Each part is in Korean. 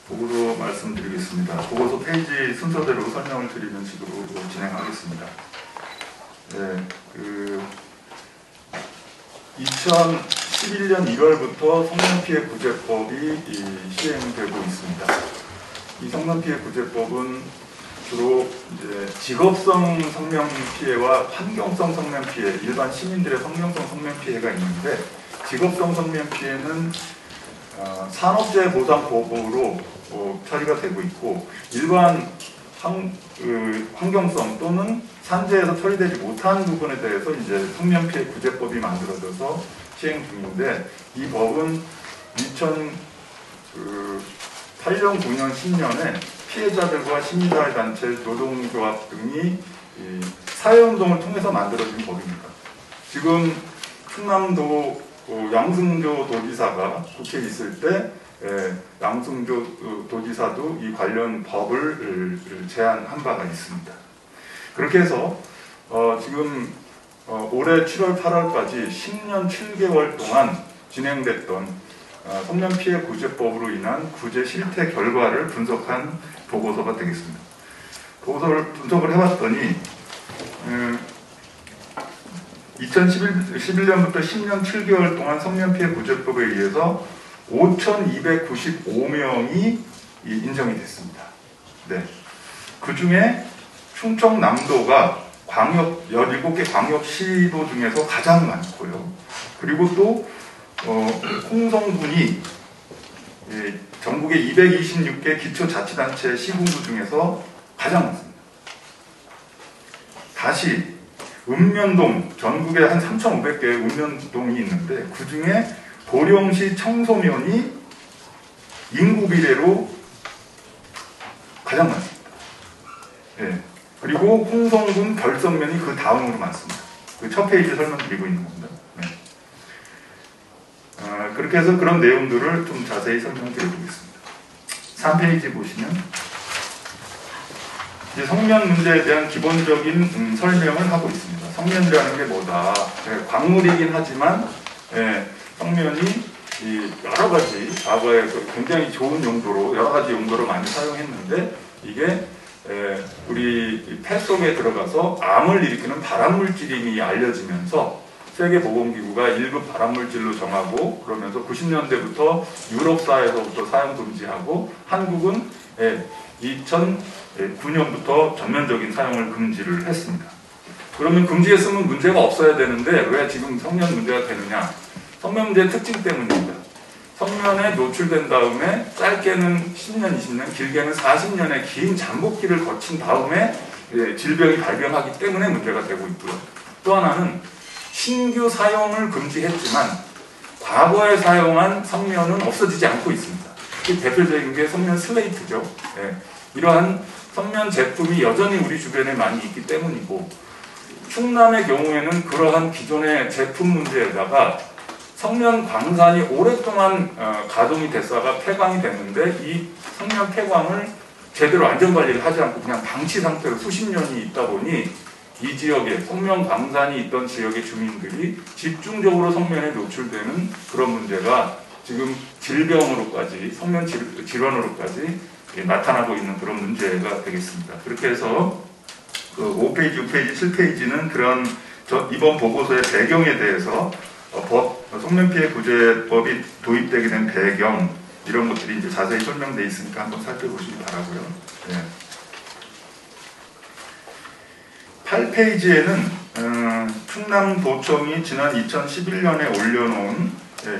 보고서 말씀드리겠습니다. 보고서 페이지 순서대로 설명을 드리는 식으로 진행하겠습니다. 네, 2011년 1월부터 성년피해 구제법이 시행되고 있습니다. 이 성년피해 구제법은 주로 이제 직업성 성년피해와 환경성 성년피해, 일반 시민들의 환경성 성년피해가 있는데, 직업성 성년피해는 산업재해 보상 보고로 처리가 되고 있고, 일반 환경성 또는 산재에서 처리되지 못한 부분에 대해서 이제 성년피해 구제법이 만들어져서 시행 중인데, 이 법은 2008년, 9년, 10년에 피해자들과 시민사회단체, 노동조합 등이 사회운동을 통해서 만들어진 법입니다. 지금 충남도 양승조 도지사가 국회에 있을 때 양승조 도지사도 이 관련 법을 제안한 바가 있습니다. 그렇게 해서 지금 올해 7월, 8월까지 10년 7개월 동안 진행됐던 성년피해 구제법으로 인한 구제 실태 결과를 분석한 보고서가 되겠습니다. 보고서를 분석을 해봤더니 2011년부터 10년 7개월 동안 성년피해 구제법에 의해서 5,295명이 인정이 됐습니다. 네. 그 중에 충청남도가 17개 광역시도 중에서 가장 많고요. 그리고 또 홍성군이 전국의 226개 기초자치단체 시군구 중에서 가장 많습니다. 다시 읍면동, 전국에 한 3,500개의 읍면동이 있는데 그 중에 보령시 청소면이 인구 비례로 가장 많습니다. 네. 그리고 홍성군 결성면이 그 다음으로 많습니다. 그 첫 페이지에 설명드리고 있는 겁니다. 네. 그렇게 해서 그런 내용들을 좀 자세히 설명드리겠습니다. 3페이지 보시면 이제 성면 문제에 대한 기본적인 설명을 하고 있습니다. 성면이라는 게 뭐다? 광물이긴 하지만 성면이 여러 가지 과거에 굉장히 좋은 용도로 여러 가지 용도로 많이 사용했는데, 이게 우리 폐 속에 들어가서 암을 일으키는 발암물질임이 알려지면서 세계보건기구가 1급 발암물질로 정하고, 그러면서 90년대부터 유럽사에서부터 사용 금지하고, 한국은 2009년부터 전면적인 사용을 금지를 했습니다. 그러면 금지했으면 문제가 없어야 되는데 왜 지금 성면 문제가 되느냐? 성면 문제의 특징 때문입니다. 성면에 노출된 다음에 짧게는 10년, 20년, 길게는 40년의 긴 잠복기를 거친 다음에 질병이 발병하기 때문에 문제가 되고 있고요. 또 하나는 신규 사용을 금지했지만 과거에 사용한 성면은 없어지지 않고 있습니다. 대표적인 게 성면 슬레이트죠. 이러한 성면 제품이 여전히 우리 주변에 많이 있기 때문이고, 충남의 경우에는 그러한 기존의 제품 문제에다가 성면 광산이 오랫동안 가동이 됐다가 폐광이 됐는데, 이 성면 폐광을 제대로 안전관리를 하지 않고 그냥 방치 상태로 수십 년이 있다 보니 이 지역에 성면 광산이 있던 지역의 주민들이 집중적으로 성면에 노출되는 그런 문제가 지금 질병으로까지, 성면 질환으로까지 나타나고 있는 그런 문제가 되겠습니다. 그렇게 해서 그 5페이지, 6페이지, 7페이지는 그런 이번 보고서의 배경에 대해서 성년피해 구제법이 도입되게 된 배경, 이런 것들이 이제 자세히 설명되어 있으니까 한번 살펴보시기 바라고요. 네. 8페이지에는 충남도청이 지난 2011년에 올려놓은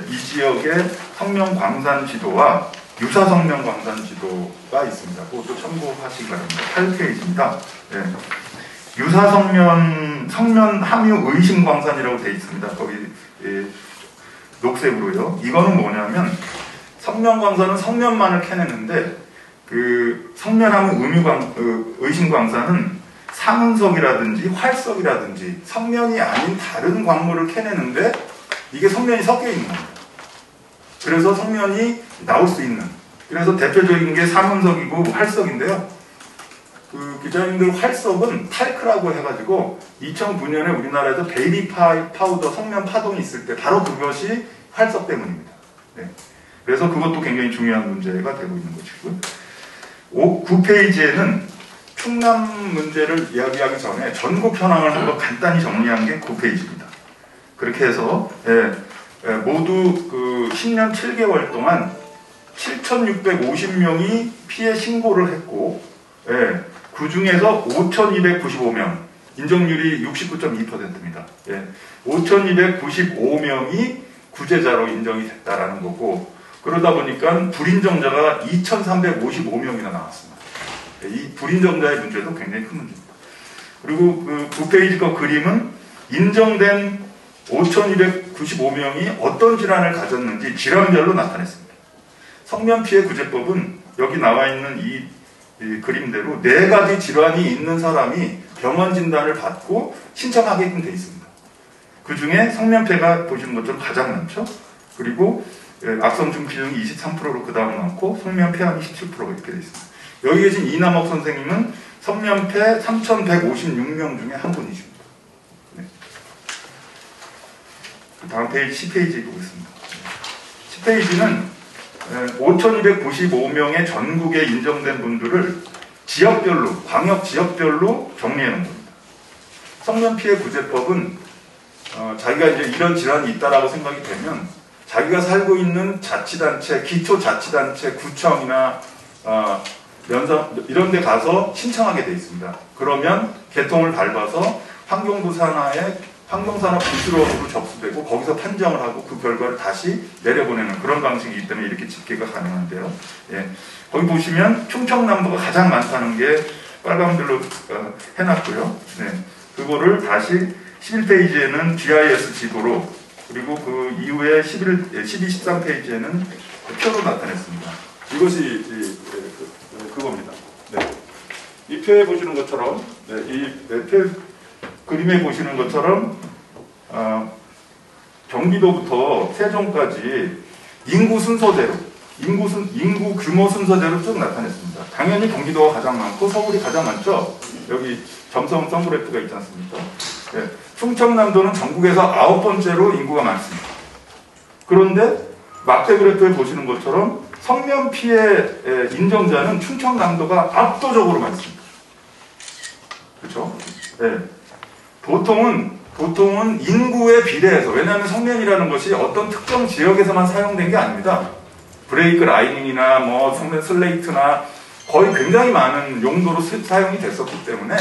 이 지역의 성면 광산 지도와 유사 성면 광산 지도가 있습니다. 그것도 참고하시기 바랍니다. 8페이지입니다. 네. 유사 성면 함유 의심 광산이라고 되어 있습니다. 거기 녹색으로요. 이거는 뭐냐면, 성면 광산은 성면만을 캐내는데, 그 성면 함유 의심 광산은 상은석이라든지 활석이라든지 성면이 아닌 다른 광물을 캐내는데 이게 성면이 섞여 있는 겁니다. 그래서 성면이 나올 수 있는, 그래서 대표적인 게 상은석이고 활석인데요. 그 기자님들, 활석은 탈크라고 해가지고 2009년에 우리나라에서 베이비 파우더 성면 파동이 있을 때 바로 그것이 활석 때문입니다. 네. 그래서 그것도 굉장히 중요한 문제가 되고 있는 것이고요. 9페이지에는 충남 문제를 이야기하기 전에 전국 현황을 한번 간단히 정리한 게 9페이지입니다. 그렇게 해서 모두 그 10년 7개월 동안 7,650명이 피해 신고를 했고, 그 중에서 5,295명, 인정률이 69.2%입니다. 5,295명이 구제자로 인정이 됐다라는 거고, 그러다 보니까 불인정자가 2,355명이나 나왔습니다. 이 불인정자의 문제도 굉장히 큰 문제입니다. 그리고 그 9페이지 거 그림은 인정된 5,295명이 어떤 질환을 가졌는지 질환별로 나타냈습니다. 성면피해 구제법은 여기 나와 있는 이 그림대로 4가지 질환이 있는 사람이 병원 진단을 받고 신청하게끔 되어 있습니다. 그 중에 성면피해가 보시는 것처럼 가장 많죠. 그리고 악성 중피증이 23%로 그 다음 많고 성면폐암이 17%가 이렇게 되어 있습니다. 여기 계신 이남옥 선생님은 성면폐 3,156명 중에 한 분이십니다. 네. 다음 페이지 10페이지 보겠습니다. 10페이지는 5,295명의 전국에 인정된 분들을 지역별로, 광역 지역별로 정리해 놓은 겁니다. 성면피해 구제법은 자기가 이제 이런 질환이 있다라고 생각이 되면 자기가 살고 있는 자치단체, 기초자치단체, 구청이나 이런 데 가서 신청하게 되어 있습니다. 그러면 개통을 밟아서 환경부 산하에 환경산업 부수로로 접수되고 거기서 판정을 하고 그 결과를 다시 내려보내는 그런 방식이기 때문에 이렇게 집계가 가능한데요. 거기 보시면 충청남도가 가장 많다는 게 빨간불로 해놨고요. 그거를 다시 11페이지에는 GIS 지도로 그리고 그 이후에 12, 13페이지에는 표로 나타냈습니다. 이것이 그겁니다. 이 표에 보시는 것처럼 이 표 그림에 보시는 것처럼 경기도부터 세종까지 인구 순서대로 인구 규모 순서대로 쭉 나타냈습니다. 당연히 경기도가 가장 많고 서울이 가장 많죠. 여기 점성 선그래프가 있지 않습니까? 충청남도는 전국에서 9번째로 인구가 많습니다. 그런데 막대 그래프에 보시는 것처럼 성면 피해 인정자는 충청남도가 압도적으로 많습니다. 그렇죠? 보통은 인구에 비례해서, 왜냐하면 성면이라는 것이 어떤 특정 지역에서만 사용된 게 아닙니다. 브레이크 라이닝이나 뭐 성면 슬레이트나 거의 굉장히 많은 용도로 사용이 됐었기 때문에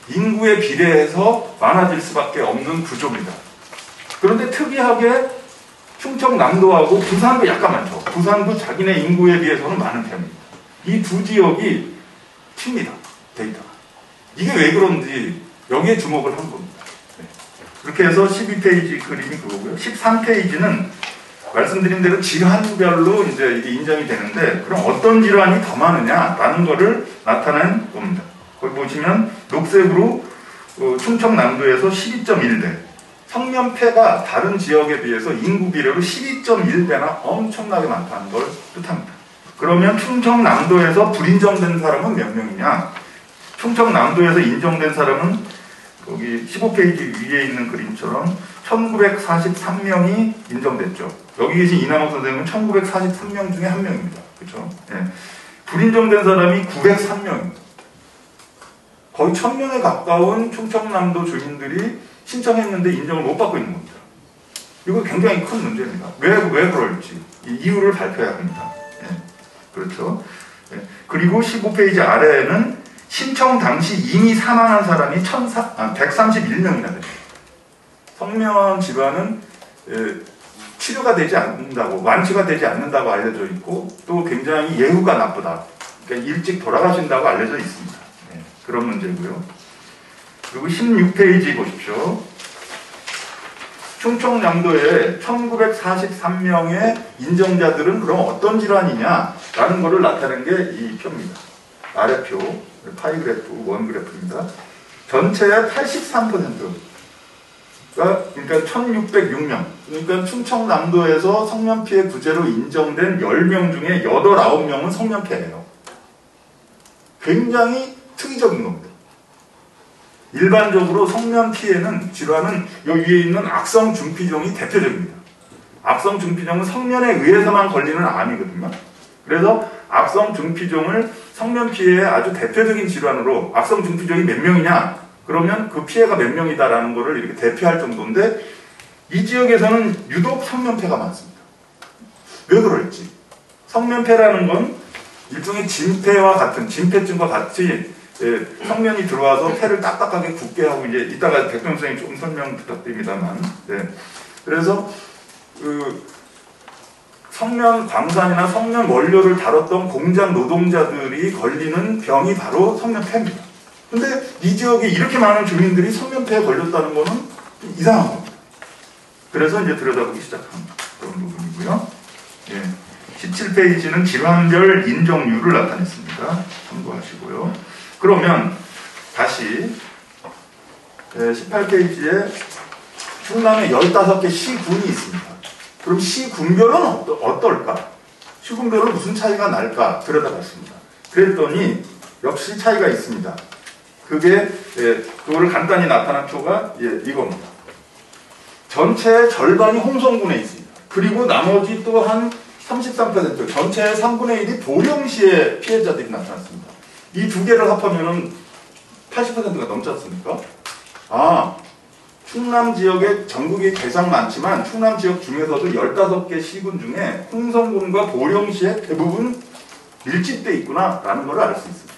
인구에 비례해서 많아질 수밖에 없는 구조입니다. 그런데 특이하게 충청남도하고 부산도 약간 많죠. 부산도 자기네 인구에 비해서는 많은 편입니다. 이 두 지역이 튑니다. 데이터가. 이게 왜 그런지 여기에 주목을 한 겁니다. 그렇게 해서 12페이지 그림이 그거고요. 13페이지는 말씀드린 대로 질환별로 이제 이게 인정이 되는데, 그럼 어떤 질환이 더 많으냐라는 거를 나타낸 겁니다. 거기 보시면 녹색으로 충청남도에서 12.1대, 성면폐가 다른 지역에 비해서 인구 비례로 12.1배나 엄청나게 많다는 걸 뜻합니다. 그러면 충청남도에서 불인정된 사람은 몇 명이냐? 충청남도에서 인정된 사람은 거기 15페이지 위에 있는 그림처럼 1943명이 인정됐죠. 여기 계신 이남옥 선생님은 1943명 중에 한 명입니다. 그렇죠? 불인정된 사람이 903명입니다. 거의 1000명에 가까운 충청남도 주민들이 신청했는데 인정을 못 받고 있는 겁니다. 이거 굉장히 큰 문제입니다. 왜 그럴지 이 이유를 발표해야 합니다. 그렇죠? 그리고 15페이지 아래에는 신청 당시 이미 사망한 사람이 131명이나 됩니다. 성면 질환은 치료가 되지 않는다고, 완치가 되지 않는다고 알려져 있고, 또 굉장히 예후가 나쁘다. 그러니까 일찍 돌아가신다고 알려져 있습니다. 그런 문제고요. 그리고 16페이지 보십시오. 충청남도에 1943명의 인정자들은 그럼 어떤 질환이냐라는 것을 나타낸 게 이 표입니다. 아래표, 파이 그래프, 원 그래프입니다. 전체의 83%가, 그러니까 1606명, 그러니까 충청남도에서 성면피해 구제로 인정된 10명 중에 8, 9명은 성면피해예요. 굉장히 특이적인 겁니다. 일반적으로 성면피해는 질환은 여기 위에 있는 악성 중피종이 대표적입니다. 악성 중피종은 성면에 의해서만 걸리는 암이거든요. 그래서 악성 중피종을 성면 피해의 아주 대표적인 질환으로 악성 중피종이 몇 명이냐? 그러면 그 피해가 몇 명이다라는 것을 이렇게 대표할 정도인데 이 지역에서는 유독 성면폐가 많습니다. 왜 그럴지. 성면폐라는 건 일종의 진폐와 같은, 진폐증과 같이 성면이 들어와서 폐를 딱딱하게 굳게 하고 이제 이따가 백병 선생님 조금 설명 부탁드립니다만. 네. 그래서 그 성면 광산이나 성면 원료를 다뤘던 공장 노동자들이 걸리는 병이 바로 성면폐입니다. 근데 이 지역에 이렇게 많은 주민들이 성면폐에 걸렸다는 거는 좀 이상한 겁니다. 그래서 이제 들여다보기 시작한 그런 부분이고요. 예. 17페이지는 질환별 인정률을 나타냈습니다. 참고하시고요. 그러면 다시 18페이지에 충남에 15개 시군이 있습니다. 그럼 시군별은 어떨까? 시군별로 무슨 차이가 날까? 들여다봤습니다. 그랬더니 역시 차이가 있습니다. 그거를 간단히 나타난 표가 이겁니다. 전체의 절반이 홍성군에 있습니다. 그리고 나머지 또 한 33%, 전체의 3분의 1이 보령시의 피해자들이 나타났습니다. 이 두 개를 합하면은 80%가 넘지 않습니까? 충남 지역에 전국에 개상 많지만 충남 지역 중에서도 15개 시군 중에 홍성군과 보령시에 대부분 밀집되어 있구나라는 걸 알 수 있습니다.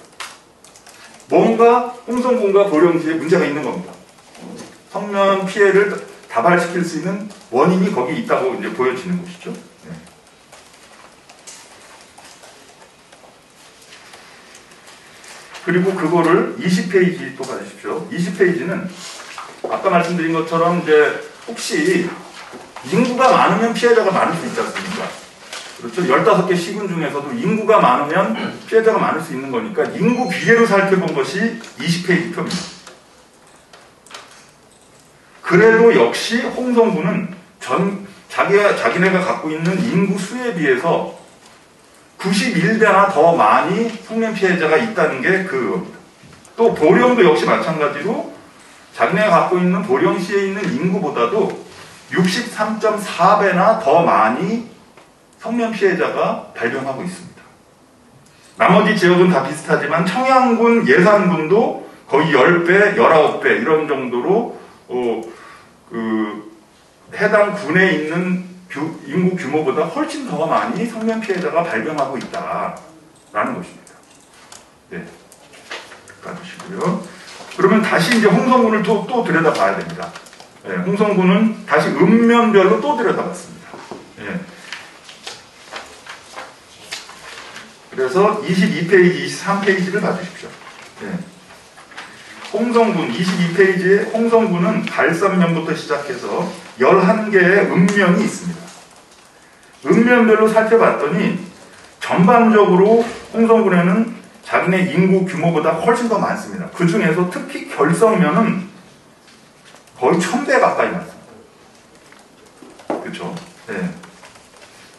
뭔가 홍성군과 보령시에 문제가 있는 겁니다. 성면 피해를 다발시킬 수 있는 원인이 거기 있다고 이제 보여지는 것이죠. 네. 그리고 그거를 20페이지 또 가주십시오. 20페이지는 아까 말씀드린 것처럼 이제 혹시 인구가 많으면 피해자가 많을 수 있지 않습니까? 그렇죠. 15개 시군 중에서도 인구가 많으면 피해자가 많을 수 있는 거니까 인구 비례로 살펴본 것이 20페이지 표입니다. 그래도 역시 홍성군은 자기네가 갖고 있는 인구 수에 비해서 91배나 더 많이 성면 피해자가 있다는 게 그겁니다. 또 보령도 역시 마찬가지로 자기네가 갖고 있는 보령시에 있는 인구보다도 63.4배나 더 많이 성면 피해자가 발병하고 있습니다. 나머지 지역은 다 비슷하지만 청양군, 예산군도 거의 10배, 19배 이런 정도로 해당 군에 있는 인구 규모보다 훨씬 더 많이 성면 피해자가 발병하고 있다라는 것입니다. 네, 봐주시고요. 그러면 다시 이제 홍성군을 또 들여다봐야 됩니다. 네, 홍성군은 다시 읍면별로 또 들여다봤습니다. 네. 그래서 22페이지, 23페이지를 봐주십시오. 네. 홍성군 22페이지에 홍성군은 갈산면부터 시작해서 11개의 읍면이 있습니다. 읍면별로 살펴봤더니 전반적으로 홍성군에는 자기네 인구 규모보다 훨씬 더 많습니다. 그 중에서 특히 결성면은 거의 1000배 가까이 많습니다. 그렇죠? 네.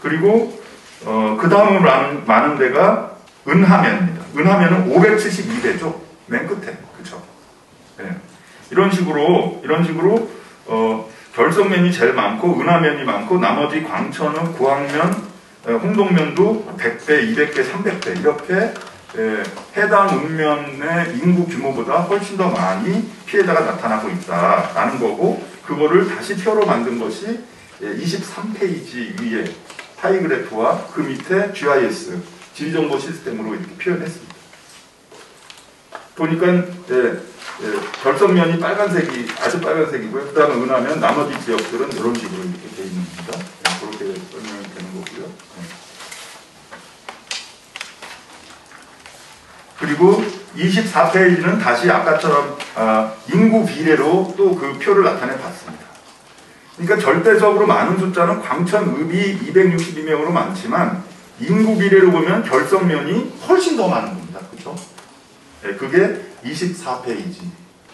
그리고 그 다음으로 많은 데가 은하면입니다. 은하면은 572배죠. 맨 끝에. 그렇죠? 네. 이런 식으로 결성면이 제일 많고 은하면이 많고 나머지 광천읍, 고항면, 홍동면도 100배, 200배, 300배 이렇게 해당 읍면의 인구 규모보다 훨씬 더 많이 피해자가 나타나고 있다라는 거고 그거를 다시 표로 만든 것이 23페이지 위에 파이그래프와 그 밑에 GIS, 지리정보 시스템으로 이렇게 표현했습니다. 보니까 결성면이 빨간색이 아주 빨간색이고요. 그 다음에 은하면 나머지 지역들은 이런 식으로 이렇게 되어 있는 겁니다. 그렇게 설명이 되는 거고요. 그리고 24페이지는 다시 아까처럼 인구 비례로 또 그 표를 나타내 봤습니다. 그러니까 절대적으로 많은 숫자는 광천읍이 262명으로 많지만 인구 비례로 보면 결성면이 훨씬 더 많은 겁니다. 그렇죠? 네, 그게 24페이지.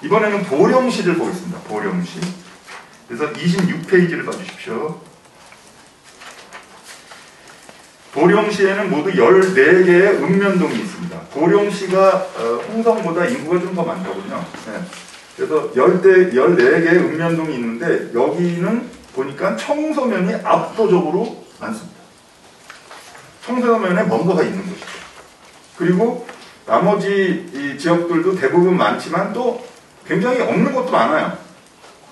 이번에는 보령시를 보겠습니다. 보령시. 그래서 26페이지를 봐주십시오. 보령시에는 모두 14개의 읍면동이 있습니다. 보령시가 홍성보다 인구가 좀 더 많거든요. 네. 그래서 14개의 읍면동이 있는데 여기는 보니까 청소면이 압도적으로 많습니다. 청소면에 뭔가가 있는 것이죠. 그리고 나머지 이 지역들도 대부분 많지만 또 굉장히 없는 것도 많아요.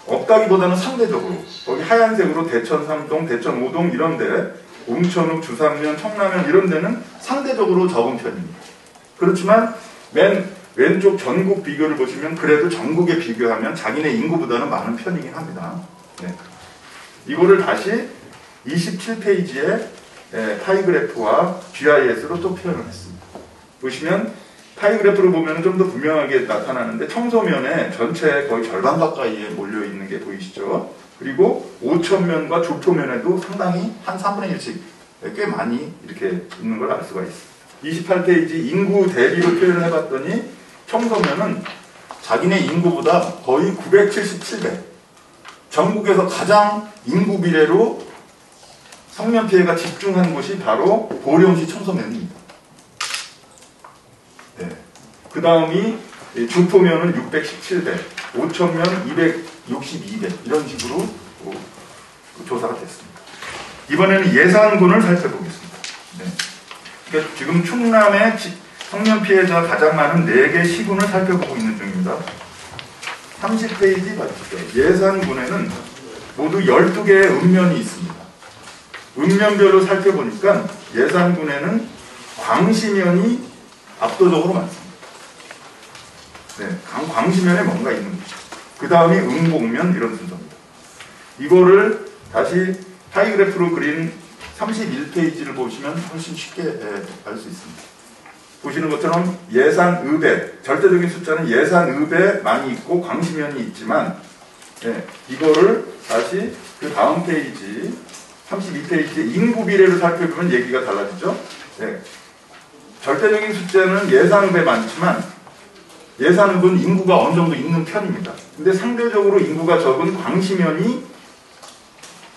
없다기보다는 상대적으로 거기 하얀색으로 대천 3동, 대천 5동 이런데 웅천읍, 주산면, 청라면 이런 데는 상대적으로 적은 편입니다. 그렇지만 맨 왼쪽 전국 비교를 보시면 그래도 전국에 비교하면 자기네 인구보다는 많은 편이긴 합니다. 네. 이거를 다시 27페이지에 파이그래프와 GIS로 또 표현을 했습니다. 보시면 파이그래프를 보면 좀 더 분명하게 나타나는데 청소면에 전체 거의 절반 가까이에 몰려있는 게 보이시죠? 그리고 5천면과 조초면에도 상당히 한 3분의 1씩 꽤 많이 이렇게 있는 걸 알 수가 있습니다. 28페이지 인구 대비로 표현을 해봤더니 청소면은 자기네 인구보다 거의 977배 전국에서 가장 인구 비례로 성면 피해가 집중한 곳이 바로 보령시 청소면입니다. 네. 그 다음이 주포면은 617배, 5천면 262배 이런 식으로 조사가 됐습니다. 이번에는 예산군을 살펴보겠습니다. 네. 그러니까 지금 충남의 성면 피해자가 가장 많은 4개 시군을 살펴보고 있는 중입니다. 30페이지 봐주시죠. 예산군에는 모두 12개의 읍면이 있습니다. 읍면별로 살펴보니까 예산군에는 광시면이 압도적으로 많습니다. 네, 광시면에 뭔가 있는 거죠. 그 다음이 음곡면 이런 순서입니다. 이거를 다시 파이그래프로 그린 31페이지를 보시면 훨씬 쉽게 알 수 있습니다. 보시는 것처럼 예산읍에 절대적인 숫자는 예산읍에 많이 있고 광시면이 있지만 이거를 다시 그 다음 페이지 32페이지 인구 비례를 살펴보면 얘기가 달라지죠. 절대적인 숫자는 예산읍에 많지만 예산읍은 인구가 어느 정도 있는 편입니다. 근데 상대적으로 인구가 적은 광시면이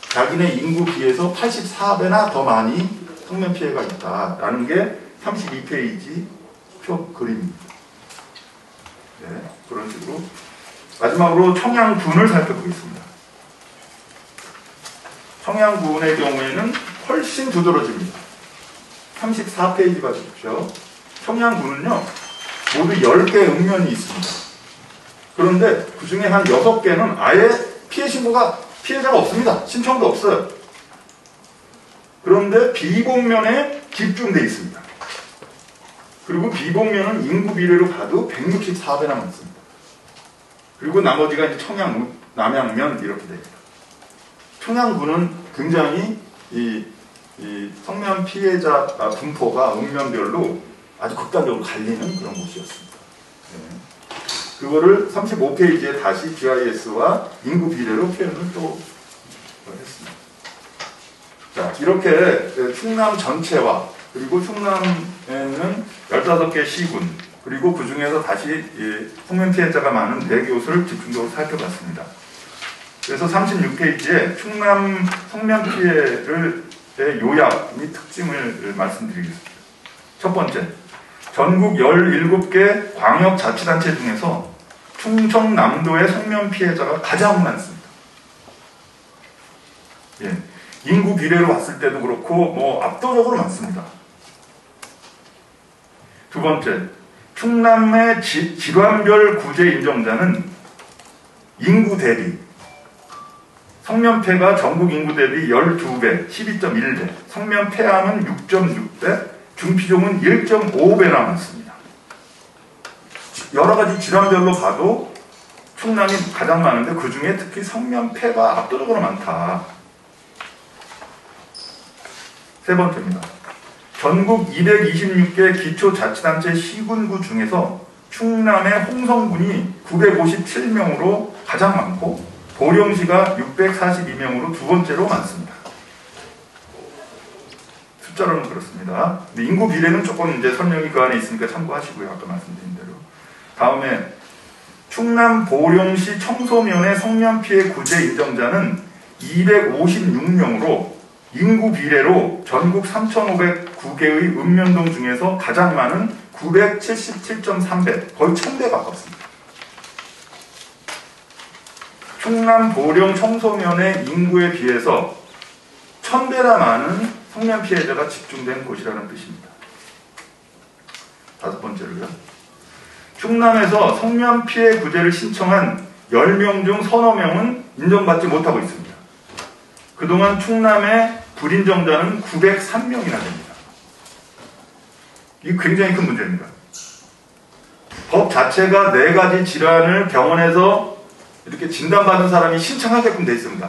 자기네 인구 비해서 84배나 더 많이 성면 피해가 있다라는 게 32페이지 표 그림입니다. 네, 그런 식으로 마지막으로 청양군을 살펴보겠습니다. 청양군의 경우에는 훨씬 두드러집니다. 34페이지 봐주십시오. 청양군은요 모두 10개 읍면이 있습니다. 그런데 그 중에 한 6개는 아예 피해자가 없습니다. 신청도 없어요. 그런데 비봉면에 집중되어 있습니다. 그리고 비봉면은 인구 비례로 봐도 164배나 많습니다. 그리고 나머지가 이제 청양, 남양면 이렇게 됩니다. 청양군은 굉장히 이 성면 피해자 분포가 읍면별로 아주 극단적으로 갈리는 그런 곳이었습니다. 네. 그거를 35페이지에 다시 GIS와 인구 비례로 표현을 또 했습니다. 자, 이렇게 충남 전체와 그리고 충남에는 15개 시군 그리고 그 중에서 다시 성면 피해자가 많은 4곳을 집중적으로 살펴봤습니다. 그래서 36페이지에 충남 성면 피해의 요약 및 특징을 말씀드리겠습니다. 첫 번째, 전국 17개 광역자치단체 중에서 충청남도의 성면 피해자가 가장 많습니다. 예, 인구 비례로 봤을 때도 그렇고 압도적으로 많습니다. 두 번째, 충남의 질환별 구제 인정자는 인구 대비 성면폐가 전국 인구 대비 12배, 12.1배, 성면폐암은 6.6배, 중피종은 1.5배나 많습니다. 여러 가지 질환별로 봐도 충남이 가장 많은데 그 중에 특히 성면폐가 압도적으로 많다. 세 번째입니다. 전국 226개 기초자치단체 시군구 중에서 충남의 홍성군이 957명으로 가장 많고 보령시가 642명으로 두 번째로 많습니다. 숫자로는 그렇습니다. 근데 인구 비례는 조금 이제 설명이 그 안에 있으니까 참고하시고요. 아까 말씀드린 대로. 다음에 충남 보령시 청소면의 성면 피해 구제 인정자는 256명으로 인구 비례로 전국 3,509개의 읍면동 중에서 가장 많은 977.3배, 거의 1,000배 가깝습니다. 충남 보령 청소년의 인구에 비해서 1000배나 많은 성면 피해자가 집중된 곳이라는 뜻입니다. 5번째로요. 충남에서 성면 피해 구제를 신청한 10명 중 서너 명은 인정받지 못하고 있습니다. 그동안 충남의 불인정자는 903명이나 됩니다. 이게 굉장히 큰 문제입니다. 법 자체가 4가지 질환을 병원에서 이렇게 진단받은 사람이 신청하게끔 되어 있습니다.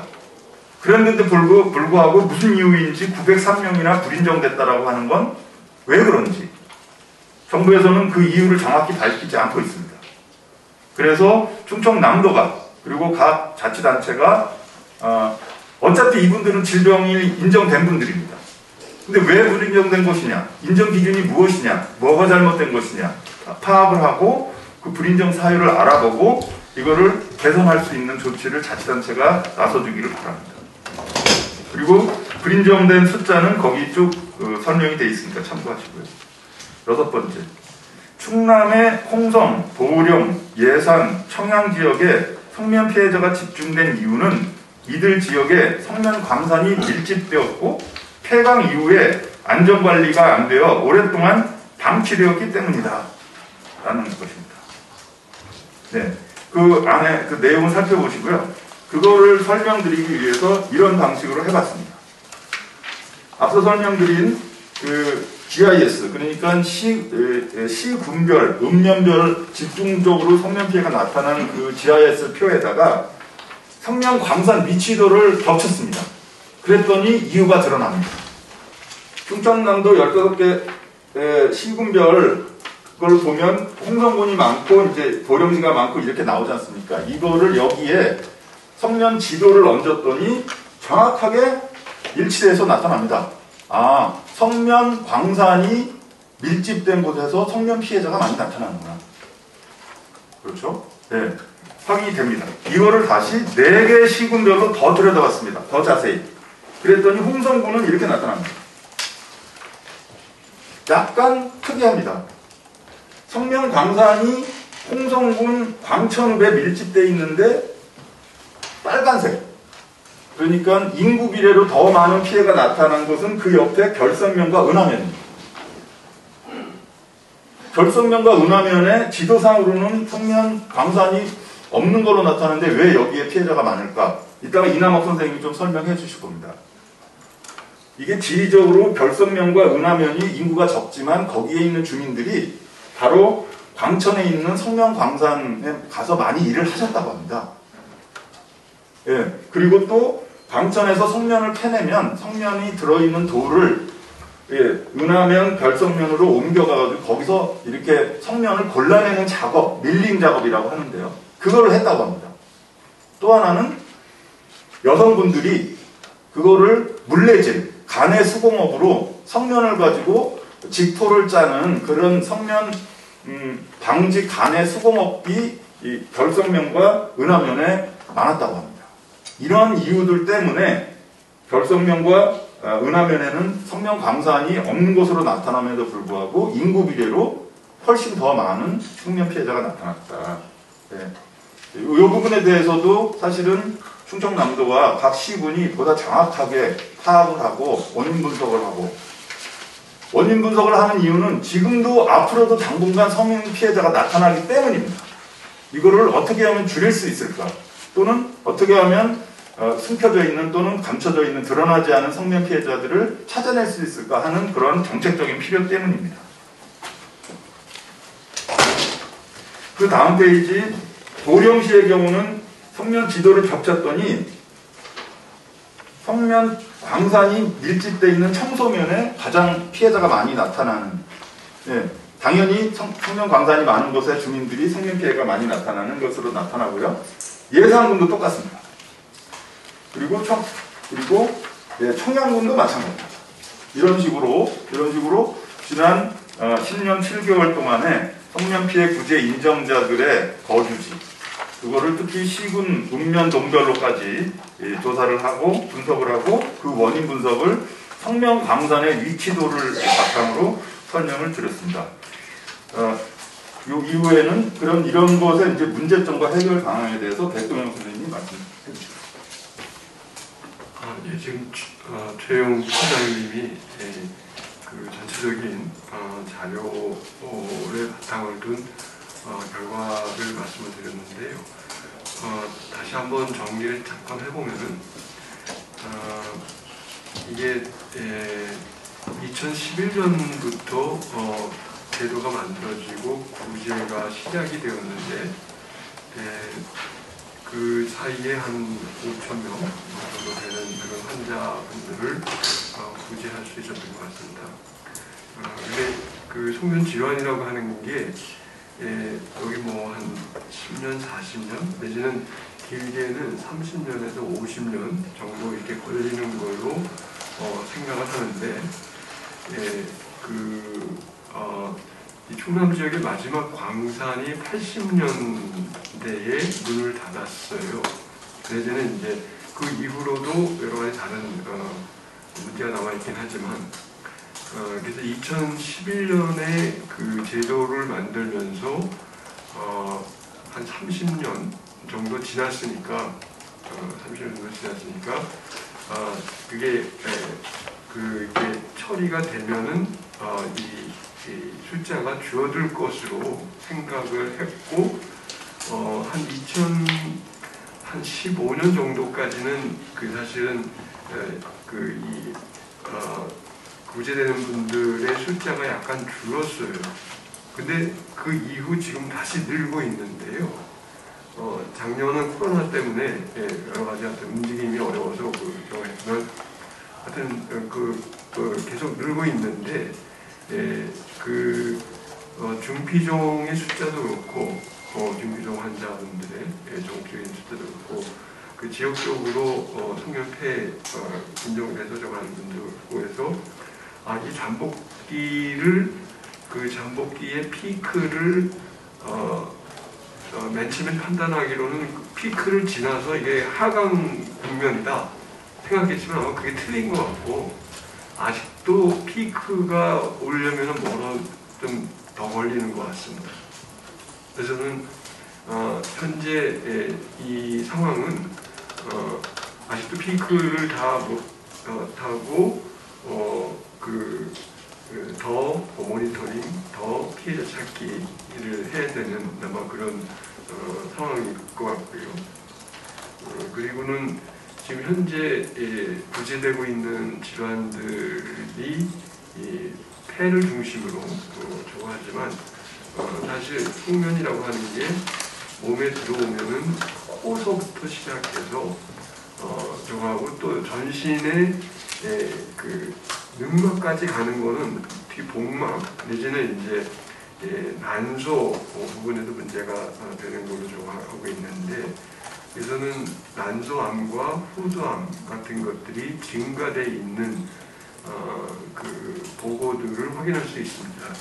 그런데도 불구하고 무슨 이유인지 903명이나 불인정됐다라고 하는 건 왜 그런지 정부에서는 그 이유를 정확히 밝히지 않고 있습니다. 그래서 충청남도가 그리고 각 자치단체가 어차피 이분들은 질병이 인정된 분들입니다. 근데 왜 불인정된 것이냐, 인정 기준이 무엇이냐, 뭐가 잘못된 것이냐 파악을 하고 그 불인정 사유를 알아보고 이거를 개선할 수 있는 조치를 자치단체가 나서주기를 바랍니다. 그리고 불인정된 숫자는 거기 쭉 설명이 되어 있으니까 참고하시고요. 6번째, 충남의 홍성, 보령, 예산, 청양 지역에 성면 피해자가 집중된 이유는 이들 지역에 성면 광산이 밀집되었고 폐광 이후에 안전관리가 안 되어 오랫동안 방치되었기 때문이다 라는 것입니다. 네, 그 안에 그 내용을 살펴보시고요. 그거를 설명드리기 위해서 이런 방식으로 해봤습니다. 앞서 설명드린 그 GIS, 그러니까 시군별, 읍면별 집중적으로 성면 피해가 나타나는 그 GIS 표에다가 성면 광산 미치도를 겹쳤습니다. 그랬더니 이유가 드러납니다. 충청남도 15개 시군별 그걸 보면 홍성군이 많고 이제 보령시가 많고 이렇게 나오지 않습니까? 이거를 여기에 성면 지도를 얹었더니 정확하게 일치돼서 나타납니다. 아, 성면 광산이 밀집된 곳에서 성면 피해자가 많이 나타나는구나. 그렇죠? 네, 확인이 됩니다. 이거를 다시 4개 시군별로 더 들여다봤습니다. 더 자세히. 그랬더니 홍성군은 이렇게 나타납니다. 약간 특이합니다. 성면 광산이 홍성군 광천읍에 밀집되어 있는데 빨간색. 그러니까 인구 비례로 더 많은 피해가 나타난 것은 그 옆에 결선면과 은하면입니다. 결선면과 은하면에 지도상으로는 성면 광산이 없는 걸로 나타나는데 왜 여기에 피해자가 많을까? 이따가 이남학 선생님이 좀 설명해 주실 겁니다. 이게 지리적으로 결선면과 은하면이 인구가 적지만 거기에 있는 주민들이 바로 광천에 있는 성면 광산에 가서 많이 일을 하셨다고 합니다. 예, 그리고 또 광천에서 성면을 캐내면 성면이 들어있는 돌을 은하면 결선면으로 옮겨가지고 거기서 이렇게 성면을 골라내는 작업, 밀링 작업이라고 하는데요. 그거를 했다고 합니다. 또 하나는 여성분들이 그거를 물레질, 간의 수공업으로 성면을 가지고 직토를 짜는 그런 성면 방지 간의 수공업이 이 결선면과 은하면에 많았다고 합니다. 이런 이유들 때문에 결선면과 은하면에는 성면 광산이 없는 것으로 나타남에도 불구하고 인구 비례로 훨씬 더 많은 성면 피해자가 나타났다. 네. 이 부분에 대해서도 사실은 충청남도와 각 시군이 보다 정확하게 파악을 하고 원인 분석을 하고, 원인 분석을 하는 이유는 지금도 앞으로도 당분간 성인 피해자가 나타나기 때문입니다. 이거를 어떻게 하면 줄일 수 있을까? 또는 어떻게 하면 숨겨져 있는 또는 감춰져 있는 드러나지 않은 성면 피해자들을 찾아낼 수 있을까 하는 그런 정책적인 필요 때문입니다. 그 다음 페이지, 보령시의 경우는 성면 지도를 겹쳤더니 성면 광산이 밀집되어 있는 청소면에 가장 피해자가 많이 나타나는, 당연히 성면 광산이 많은 곳에 주민들이 성면 피해가 많이 나타나는 것으로 나타나고요. 예산군도 똑같습니다. 그리고 청양군도 마찬가지입니다. 이런 식으로 지난 10년 7개월 동안에 성면 피해 구제 인정자들의 거주지, 그거를 특히 시군 읍면 동별로까지 조사를 하고 분석을 하고 그 원인 분석을 성면 광산의 위치도를 바탕으로 설명을 드렸습니다. 요 이후에는 이런 것의 이제 문제점과 해결 방안에 대해서 백동영 선생님이 말씀해 주시죠. 예, 지금 최영 소장님이 그 전체적인 자료를 바탕을 둔 결과를 말씀을 드렸는데요. 다시 한번 정리를 잠깐 해보면은 이게 2011년부터 제도가 만들어지고 구제가 시작이 되었는데 그 사이에 한 5,000명 정도 되는 그런 환자분들을 구제할 수 있었던 것 같습니다. 근데 그 송년 질환이라고 하는 게 여기 뭐 한 10년, 40년 내지는 길게는 30년에서 50년 정도 이렇게 걸리는 걸로 생각을 하는데 이 충남 지역의 마지막 광산이 80년대에 문을 닫았어요. 내지는 이제 그 이후로도 여러 가지 다른 문제가 남아있긴 하지만 그래서 2011년에 그 제도를 만들면서 한 30년 정도 지났으니까 30년 정도 지났으니까 그게 그게 처리가 되면은 이 숫자가 줄어들 것으로 생각을 했고 한 15년 정도까지는 그 사실은 구제되는 분들의 숫자가 약간 줄었어요. 근데 그 이후 지금 다시 늘고 있는데요. 작년은 코로나 때문에 여러 가지 움직임이 어려워서 그동안 하여튼 계속 늘고 있는데 중피종의 숫자도 그렇고 중피종 환자분들의 정기적인 숫자도 그렇고 그 지역적으로 성년폐 진정돼서 저하는 분들고 해서 이 잠복기의 피크를 맨 처음에 판단하기로는 그 피크를 지나서 이게 하강 국면이다 생각했지만 아마 그게 틀린 것 같고 아직도 피크가 오려면 좀 더 걸리는 것 같습니다. 그래서는 현재 이 상황은 아직도 피크를 다 못 타고 더 모니터링, 더 피해자 찾기를 해야 되는 아마 그런 상황일 것 같고요. 그리고는 지금 현재 구제되고 있는 질환들이 폐를 중심으로 좋아하지만 사실 숙면이라고 하는 게 몸에 들어오면은 코서부터 시작해서 저하고 또 전신의 그 능막까지 가는 거는 뒷복막 내지는 이제 난소 부분에도 문제가 되는 걸로 좋아하고 있는데 그래서는 난소암과 후두암 같은 것들이 증가되어 있는 그 보고들을 확인할 수 있습니다.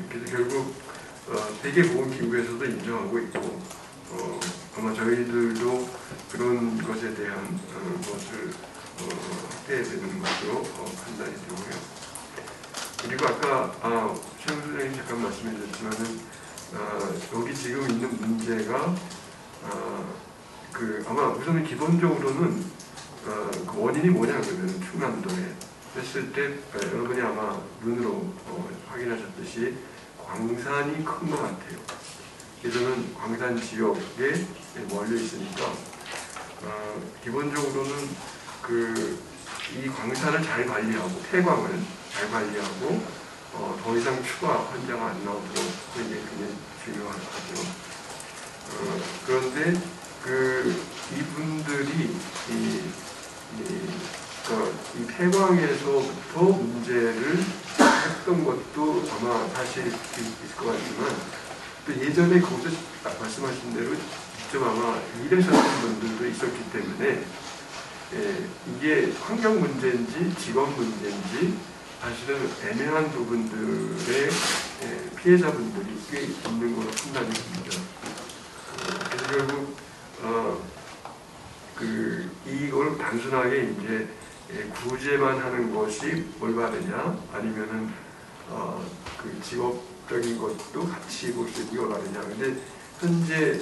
그래서 결국 세계보건기구에서도 인정하고 있고 아마 저희들도 그런 것에 대한 것을 확대해야 되는 것으로 판단이 되고요. 그리고 아까 최영 소장님 잠깐 말씀해 주셨지만은 여기 지금 있는 문제가 아마 우선은 기본적으로는 그 원인이 뭐냐 그러면 충남도에 했을 때 여러분이 아마 눈으로 확인하셨듯이 광산이 큰 것 같아요. 그래서는 광산 지역에 몰려 있으니까 기본적으로는 이 광산을 잘 관리하고 폐광을 잘 관리하고 더 이상 추가 환자가 안 나오도록 이게 굉장히 중요하죠. 그런데 이분들이 이 폐광에서부터 문제를 했던 것도 아마 사실일 것 같지만 또 예전에 거기서 말씀하신 대로 직접 아마 일하셨던 분들도 있었기 때문에 이게 환경 문제인지 직업 문제인지 사실은 애매한 부분들의 피해자분들이 꽤 있는 걸로 판단이 됩니다. 그래서 결국 이걸 단순하게 이제 구제만 하는 것이 올바르냐 아니면은 그 직업적인 것도 같이 볼 수 있는 게 얼마냐. 근데 현재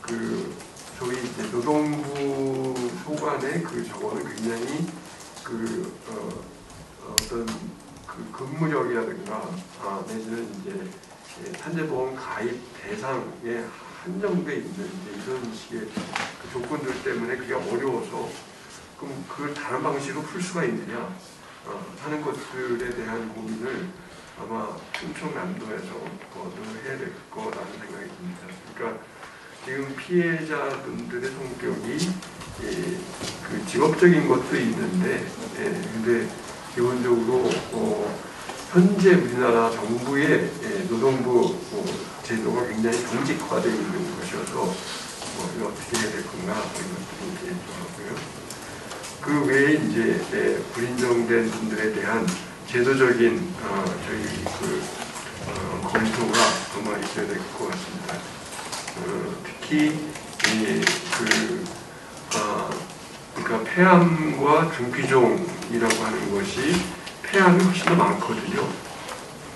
그 저희 이제 노동부 소관의 그 저거는 굉장히 그 어떤 그 근무력이라든가 내지는 이제 산재보험 가입 대상에 한정돼 있는 이제 이런 식의 그 조건들 때문에 그게 어려워서 그럼 그걸 다른 방식으로 풀 수가 있느냐 하는 것들에 대한 고민을 아마 충청남도에서 해야 될 거라는 생각이 듭니다. 그러니까 지금 피해자분들의 성격이 그 직업적인 것도 있는데, 근데 기본적으로 현재 우리나라 정부의 노동부 제도가 굉장히 정직화되어 있는 것이어서 이거 어떻게 해야 될 건가 이런 것들이 이제 하고요. 그 외에 이제 불인정된 분들에 대한 제도적인 저희 그 검토가 아마 있어야 될 것 같습니다. 특히 그러니까 폐암과 중피종이라고 하는 것이 폐암이 훨씬 더 많거든요.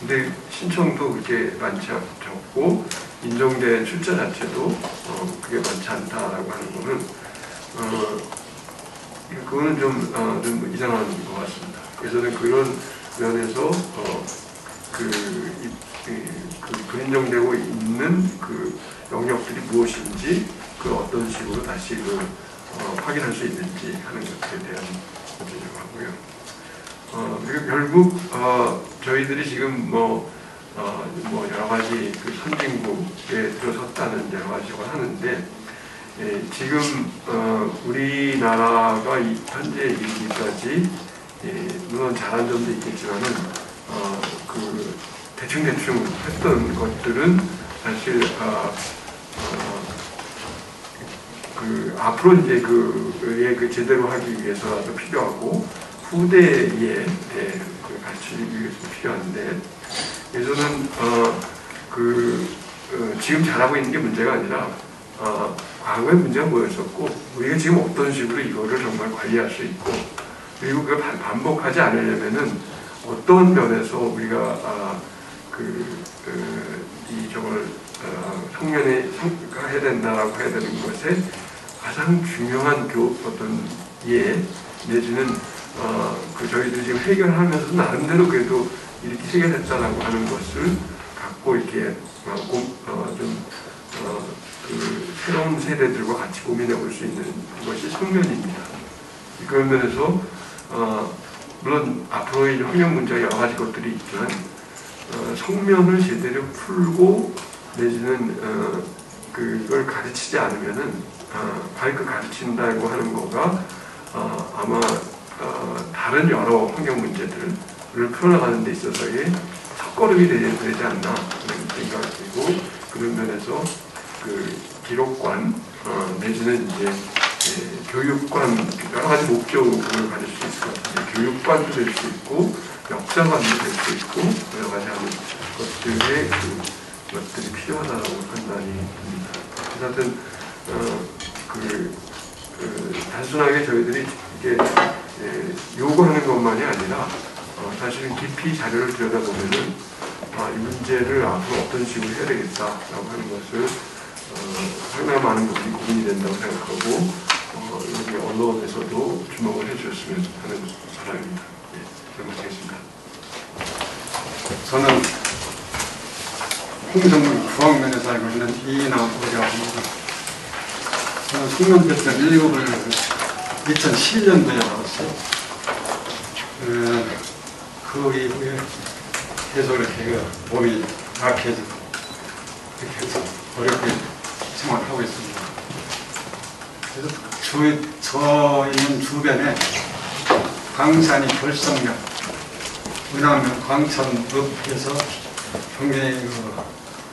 근데 신청도 그렇게 많지 않고 인정된 출자 자체도 그게 많지 않다라고 하는 거는 그거는 좀 이상한 것 같습니다. 그래서 저는 그런 면에서 그 인정되고 있는 그 영역들이 무엇인지 그 어떤 식으로 다시 확인할 수 있는지 하는 것들에 대한 문제라고 하고요. 그리고 결국 저희들이 지금 뭐 여러 가지 그 선진국에 들어섰다는 여러 가지를 하는데 지금 우리나라가 현재 이르기까지 물론 잘한 점도 있겠지만은 그 대충 했던 것들은 사실 그 앞으로 이제 그 제대로 하기 위해서라도 필요하고 후대에 그 가르치기 위해서 필요한데 예전은 지금 잘하고 있는 게 문제가 아니라 과거의 문제가 뭐였었고 우리가 지금 어떤 식으로 이거를 정말 관리할 수 있고 그리고 그걸 반복하지 않으려면은 어떤 면에서 우리가 저걸 청년에 해야 된다라고 해야 되는 것에 가장 중요한 어떤 내지는 저희들이 지금 해결하면서 나름대로 그래도 이렇게 해결했다라고 하는 것을 갖고 이렇게 새로운 세대들과 같이 고민해 볼 수 있는 것이 청년입니다. 그런 면에서 물론 앞으로의 환경 문제가 여러 가지 것들이 있지만 성면을 제대로 풀고 내지는 그걸 가르치지 않으면은 그 가르친다고 하는 거가 아마 다른 여러 환경 문제들을 풀어나가는 데 있어서의 첫걸음이 되지 않나 하는 생각이 들고 그런 면에서 그 기록관 내지는 이제 교육관 여러 가지 목적을 가질 수 있을 것 같은데 교육관도 될 수 있고 역사관도 될 수 있고 여러 가지 하는 것들이 필요하다고 판단이 듭니다. 하여튼 단순하게 저희들이 이게 요구하는 것만이 아니라 사실은 깊이 자료를 들여다보면은 이 문제를 앞으로 어떤 식으로 해야 되겠다라고 하는 것을 상당히 많은 부분이 고민이 된다고 생각하고 여기 언론에서도 주목을 해주셨으면 하는 바람입니다. 잘 마치겠습니다. 저는 홍성군 구학면에 살고 있는 이남우라고 합니다. 저는 숙련대표 1급을 2011년도에 받았어요. 그 이후에 계속 이렇게 몸이 약해지고 이렇게 해서 어렵게 생활하고 있습니다. 그래서 저 있는 주변에 광산이 결성면, 은하면 광천읍에서 굉장히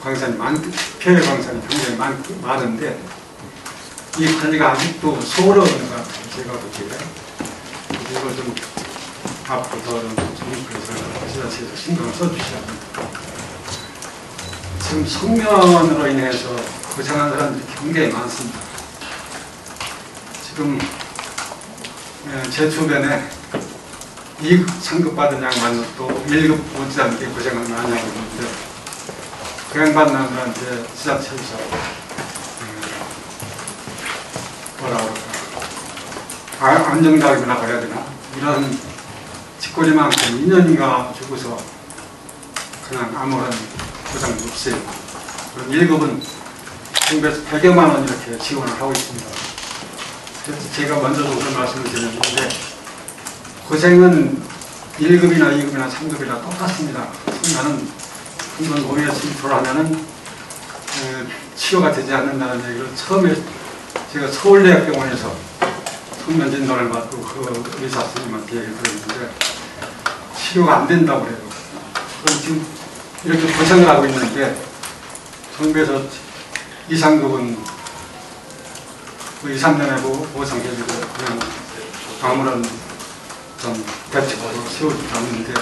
광산이 피해 광산이 굉장히 많은데 이 관리가 아직도 소홀한 것 같아요. 제가 보기에 이걸 좀 앞으로 좀 그래서 지자체에서 신경을 써주셔야 합니다. 지금 성면으로 인해서 고생한 사람들이 굉장히 많습니다. 지금 제 주변에 2급 상급받은 양반은 또 1급 못지않게 고생을 많이 하고 있는데 그 양반들한테 지자체에서 뭐라 그럴까 안정자금이나 그래야 되나 이런 직거리만큼 2년인가 주고서 그냥 아무런 보장도 없어요. 그럼 1급은 정부에서 100여만 원 이렇게 지원을 하고 있습니다. 그래서 제가 먼저도 그런 말씀을 드렸는데 고생은 1급이나 2급이나 3급이나 똑같습니다. 나는 한번 몸에 침투를 하면은 치료가 되지 않는다는 얘기를 처음에 제가 서울대학병원에서 성면 진단을 받고 그 의사 선생님한테 얘기를 들었는데 치료가 안 된다고 그래요. 그럼 지금 이렇게 고생을 하고 있는데 정부에서 이상급은 그 2, 3년에 보상해주고 그냥 아무런 좀 대책으로 세우지 않는데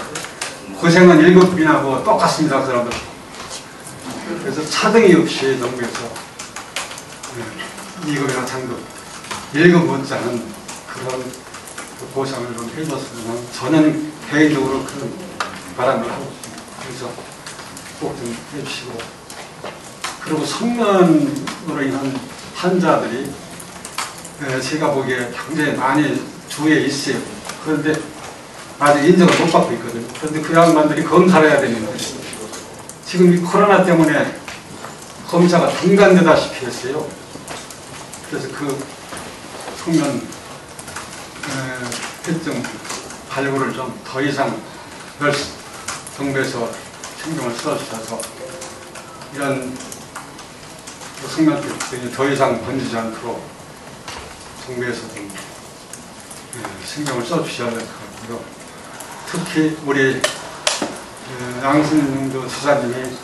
고생은 1급이나 뭐 똑같습니다. 그 사람들. 그래서 차등이 없이 정부에서 2급이나 3급, 1급 못지않은 그런 보상을 좀 해줬으면 저는 개인적으로 그런 바람을 하고 있습니다. 그래서 꼭 좀 해주시고 그리고 성면으로 인한 환자들이 제가 보기에 굉장히 많이 주위에 있어요. 그런데 아직 인정을 못 받고 있거든요. 그런데 그 양반들이 검사를 해야 되는데 지금 이 코로나 때문에 검사가 중단되다시피 했어요. 그래서 그 성면 특정 발굴을 좀 더 이상 정부에서 신경을 써주셔서 이런 성면 특징이 더 이상 번지지 않도록 정부에서 좀 신경을 써주셔야 될 것 같고요. 특히 우리 양승조 지사님이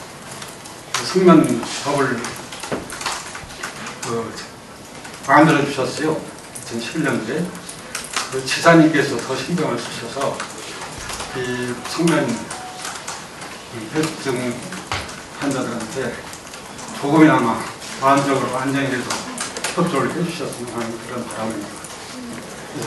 성면법을 만들어 주셨어요. 2011년도에. 그 지사님께서 더 신경을 쓰셔서 이 성면 폐증 환자들한테 조금이나마 마음적으로 안정해서 협조를 해주셨으면 하는 그런 바람입니다. 네.